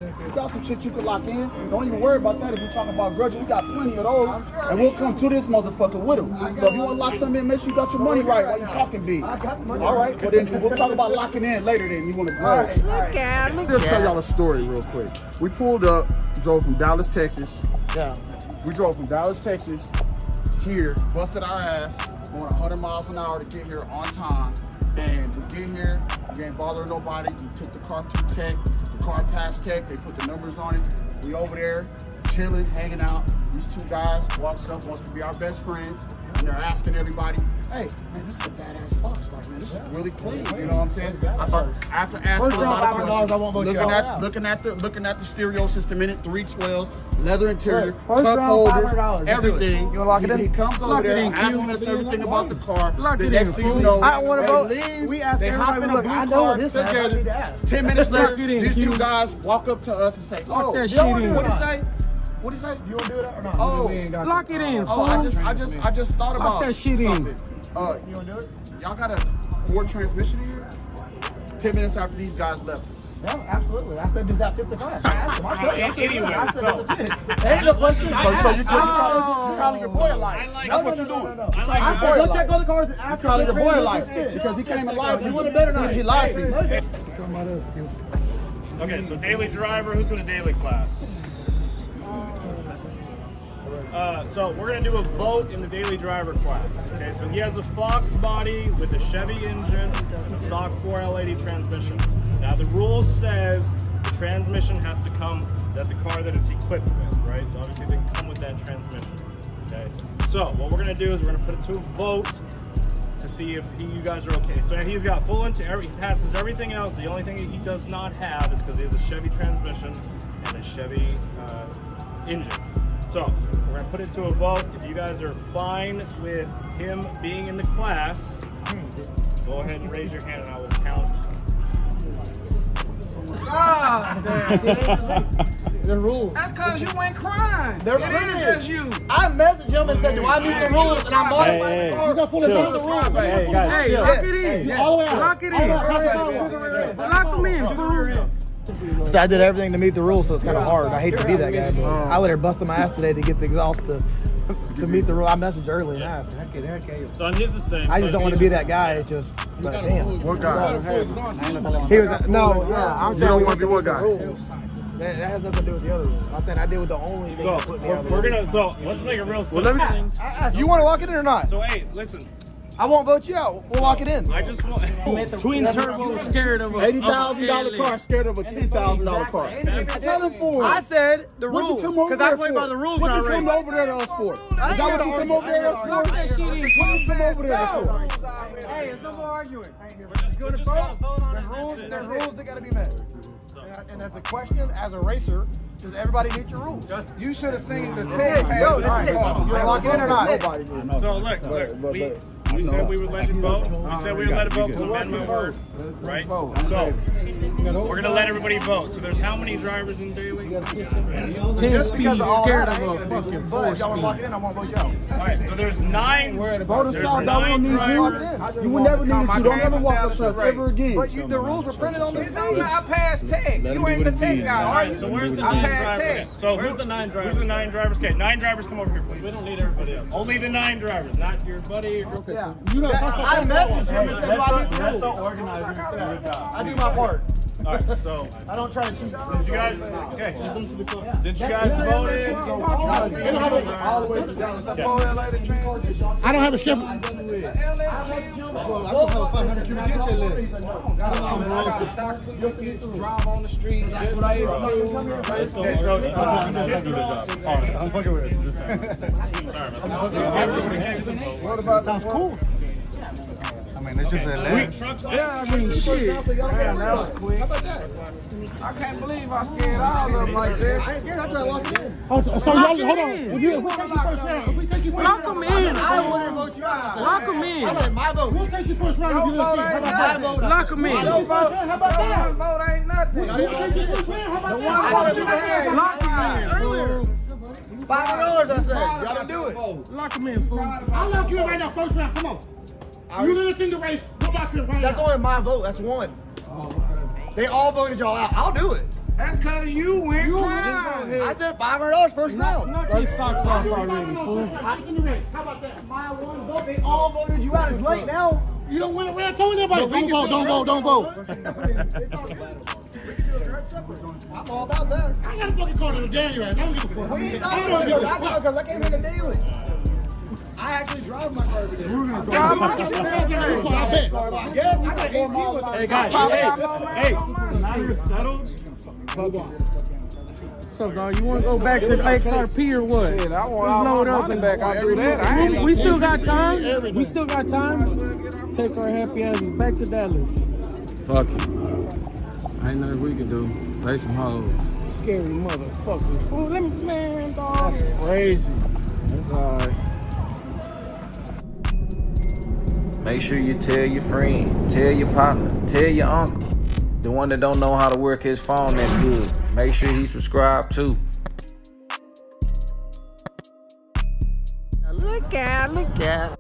You got some shit you can lock in. Don't even worry about that. If you're talking about grudging, we got plenty of those. And we'll come to this motherfucker with them. So if you want to lock something in, make sure you got your money right while you're talking big. All right, well then we'll talk about locking in later then. You want to grudge. Look at, look Just tell at. y'all a story real quick. We pulled up, drove from Dallas, Texas. Yeah. We drove from Dallas, Texas, here, busted our ass, going 100 miles an hour to get here on time. And we get here, we ain't bothering nobody. We took the car to tech, the car passed tech, they put the numbers on it. We over there, chilling, hanging out. These two guys walks up, wants to be our best friends, and they're asking everybody, hey, man, this is a badass box. Like, man, this is really clean. You know what I'm saying? After asking a lot of questions, looking at the stereo system in it, 312s, leather interior, cup holders, everything. You wanna lock it in? He comes over there asking us everything about the car. The next thing you know, I don't want to vote. we hop in a blue car together. 10 minutes later, these two guys walk up to us and say, oh, what'd he say? What'd he say? You wanna do that or not? Oh, Lock it in, oh, I just thought about that shit in. something. You wanna do it? Y'all got a Ford transmission in here? 10 minutes after these guys left us. Yeah, absolutely. I said, does that fit the class? I asked him. I said, Ain't no question. So you calling your boy a liar. That's what you're doing. I said, go check other cars and ask him. Calling your boy a liar because he came alive. You want to bet or not? He lied for you. Okay, so daily driver, who's going to daily class? So we're going to do a vote in the daily driver class. Okay, so he has a Fox body with a Chevy engine and a stock 4L80 transmission. Now the rule says the transmission has to come, that the car that it's equipped with, right? So obviously they can come with that transmission, okay? So what we're going to do is we're going to put it to a vote to see if you guys are okay. So he's got full he passes everything else. The only thing that he does not have is because he has a Chevy transmission and a Chevy engine. So we're gonna put it to a vote. If you guys are fine with him being in the class, go ahead and raise your hand and I will count. the rules. That's because you went crying. They're just you. I messaged him and said, do I meet the rules? And I'm on You got full of the rules. Hey, lock it in. All the way out. Lock it in. Lock them in, fool. So I did everything to meet the rules, so it's kind of hard. I hate to be that guy, but I let her bust my ass today to get the exhaust to meet the rule. I messaged early and asked. So on his the same. I just don't want to be that guy. It's just, but damn. What guy? He was no. I'm saying don't want to be what guy? That has nothing to do with the other rules. I'm saying I did with the only thing. So that put me out of we're the gonna. So let's make it real simple. Well, let me. You want to lock it in or not? So hey, listen. I won't vote you out. We'll lock it in. I just want. Twin turbo scared of a $80,000 car scared of a $10,000 car. Tell him for it. I said the What'd you rules come over because I there play for? by the rules. What you already. come over there to us for? Is that what you come over there to us for? Lock that shit in. What you come over there for? Hey, it's no more arguing. We're just gonna vote on it. There's rules that gotta be met. And that's a question as a racer. Does everybody meet your rules? You should have seen the Yo, that's it. You wanna lock it in or not? So look, we said we would let you vote. We said we would let it vote because amend my word, right? So we're gonna let everybody vote. So there's how many drivers in daily? 10 speed scared of a fucking 4 Y'all wanna lock it speed. in? I won't vote you out. All right, so there's 9. Vote us out. I don't need drivers. you. You will never need you. Don't ever walk up to us ever again. But the rules were printed on the page. I passed tech. You ain't the tech guy, All are right, you? so where's the I 9 passed drivers? tech. So where's the 9 drivers? Who's the 9 drivers? Okay, 9 drivers, come over here, please. We don't need everybody else. Only the 9 drivers, not your buddy. Or Yeah. You know, I messaged him and said, do I meet the rules? organizer. I do my part. All right, so I don't try to cheat. since you guys, okay, since you guys voted, I don't have a Chevy. I don't have a 500 cubic inch list. Drive on the street. That's what I do. I'm fucking with it. Sounds cool. I mean, it's just a Yeah, I mean, shit. Damn, that was quick. How about that? I can't believe I scared all of them like that. I ain't scared. I'm trying to lock it in. So y'all, hold on. If we take you first round, if we take you first Lock round, them in. I wouldn't vote you out. Lock them in. I said my vote. we'll take you first round if you don't see. How about that? Lock them in. How about that? Vote ain't nothing. We'll take you first round. How about that? Lock them in, fool. $500, I said. Y'all didn't do it. Lock them in, fool. I'll lock you in right now, first round. Come on. You let us in the race. We'll lock you in right That's now. only my vote. That's one. They all voted y'all out. I'll do it. That's because you went I crying. said $500 first round. Knock these socks off already, fool. How about that? My one vote, they all voted you out. It's late now. You don't win it. I told everybody, don't vote. I'm all about that. I got a fucking card in the January. I don't give a fuck. We ain't talking about it. I got because I came in the daily. I actually drive my car every day. I bet. Yes, I got 18 with it. Hey guys, hey. Now you're settled. What's up, dog? You want to go back to XRP or what? Shit, I want all my money back after that. I ain't We still got time. We still got time. Take our happy asses back to Dallas. Fuck it. Ain't nothing we can do. Play some hoes. Scary motherfuckers. Fool, let me, man, dog. Crazy. That's alright. Make sure you tell your friend, tell your partner, tell your uncle. The one that don't know how to work his phone that good. Make sure he subscribed too. Look out.